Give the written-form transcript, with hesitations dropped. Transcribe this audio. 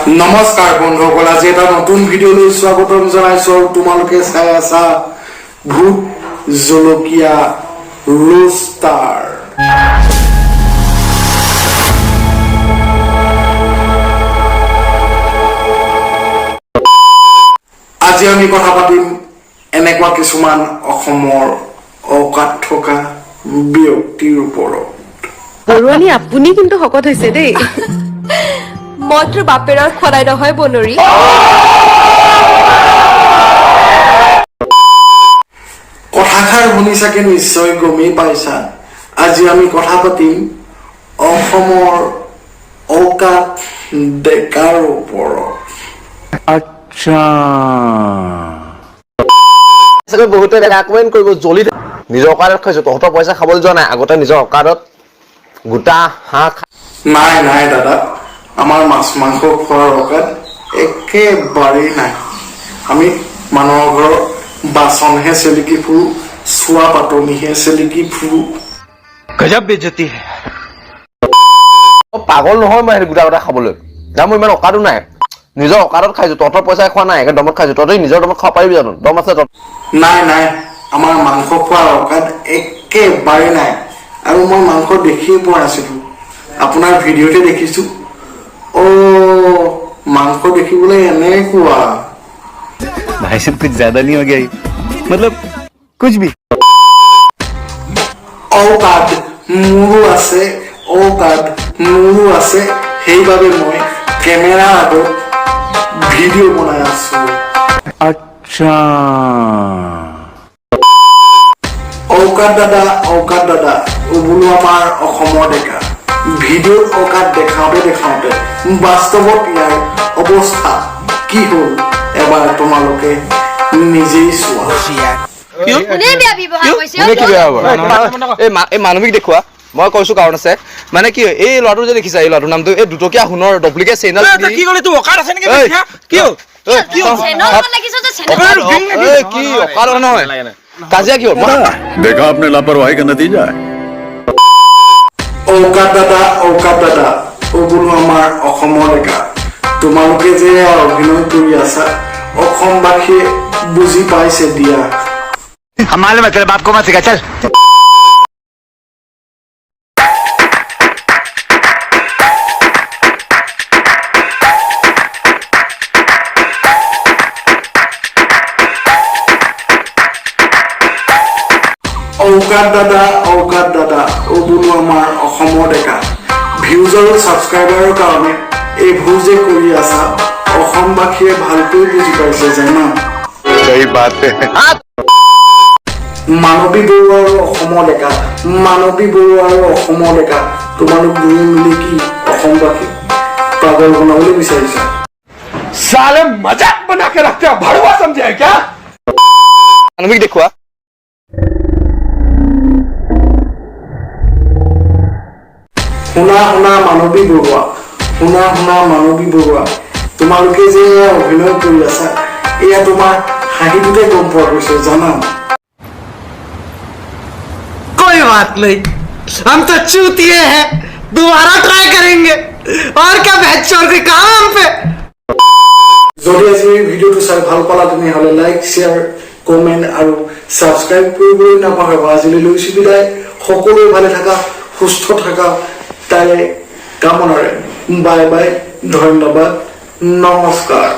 নমস্কাৰ বন্ধুসকল, আজি এটা নতুন ভিডিঅ'লৈ স্বাগতম জনাইছো। তোমালোকে চাই আছা ভূত জলকীয়া ৰোষ্টাৰ। আজি আমি কথা পাতিম এনেকুৱা কিছুমান অসমৰ অকাত থকা ব্যক্তিৰ ওপৰত। বৰুৱানী আপুনি কিন্তু শকত হৈছে দেই। মই তোৰ বাপেৰৰ খৰাই নহয় বনৰী। কথাষাৰ শুনি চাগে নিশ্চয় গমেই পাইছা। আজি আমি কথা পাতিম অসমৰ অকাত ডেকাৰ ওপৰত। আচ্ছা বহুতে কমেণ্ট কৰিব জ্বলি নিজৰ অকাদত খাইছো, তহঁতৰ পইচা খাবলৈ যোৱা নাই, আগতে নিজৰ অকাদত গোটা হাঁহ নাই নাই দাদা, আমাৰ মাছ মাংস খোৱাৰ অকাত একেবাৰেই নাই। আমি মানুহৰ ঘৰৰ বাচনহে চেলেকি ফুৰো, চোৱা পাতনিহে চেলেকি ফুৰো। গজব বেজতি পাগল নহয় মই গোটা গোটা খাবলৈ। না মোৰ ইমান অকাদো নাই, নিজৰ অকাদত খাইছো, তহঁতৰ পইচা খোৱা নাই, একে দমত খাইছো। তহঁতে নিজৰ দমত খাব পাৰিবি জানো? দম আছে নাই নাই, আমাৰ মাংস খোৱাৰ অকাত একেবাৰে নাই। আৰু মই মাংস দেখিয়ে পোৱা নাছিলো, আপোনাৰ ভিডিঅ'তে দেখিছো। মাংস দেখিবলৈ এনেকুৱা। भाई साहब कुछ ज्यादा नहीं हो गया ये? मतलब कुछ भी। অকাত মোৰো আছে, অকাত মোৰো আছে, সেইবাবে মই কেমেৰাৰ আগত ভিডিঅ' বনাই আছো। अच्छा অকাত দাদা বোলো আমাৰ অসমৰ ডেকা। ভিডিঅ'ত অকাত দেখাওঁতে বাস্তৱত ইয়াৰ অৱস্থা কি হ'ল এবাৰ তোমালোকে নিজেই চোৱা। মানৱিক দেখুৱা মই কৈছো কাৰণ আছে। মানে কি এই ল'ৰাটো যে দেখিছা, এই ল'ৰাটোৰ নামটো এই দুটকীয়া সোণৰ ডুপ্লিকেট চেনেল। কি অকাদ নহয়, কাজিয়া কি হ'ল? देखा आपने लापरवाही का नतीजा है। অকাত দাদা বোলো আমাৰ অসমৰ ডেকা। তোমালোকে যে অভিনয় কৰি আছা অসমবাসীয়ে বুজি পাইছে দিয়া। हमारे में तेरे बाप को मत सिखा, चल। অকাত দাদা বোলো আমাৰ অসমৰ ডেকা। ভিউজ আৰু ছাবস্ক্ৰাইবাৰৰ কাৰণে এইবোৰ যে কৰি আছা অসমবাসীয়ে ভালকৈ বুজি পাইছে জানা। सही बात है। মানৱী বৰুৱা আৰু অসমৰ ডেকা, মানৱী বৰুৱা আৰু অসমৰ ডেকা, তোমালোক দুয়ো মিলি কি অসমবাসীক পাগল বনাবলৈ বিচাৰিছা? साले मजाक बना के रखते हो, भड़वा समझे है क्या? मानविक देखुआ শুনা মানৱী বৰুৱা, তোমালোকে যে অভিনয় কৰি আছা এয়া তোমাৰ হাঁহিটোতে গম পোৱা গৈছে জানা। कोई बात नहीं, हम तो चूतिए हैं, दोबारा ट्राई करेंगे। और क्या बहचोर के काम पे। যদি আজি এই ভিডিঅ'টো চাই ভাল পালা তেনেহ'লে লাইক, শ্বেয়াৰ, কমেণ্ট আৰু ছাবস্ক্ৰাইব কৰিবলৈ নাপাহৰিবা। আজিলৈ লৈছো বিদায়। সকলোৱে ভালে থাকা, সুস্থ থাকা তাৰে কামনাৰে। বাই বাই, ধন্যবাদ, নমস্কাৰ।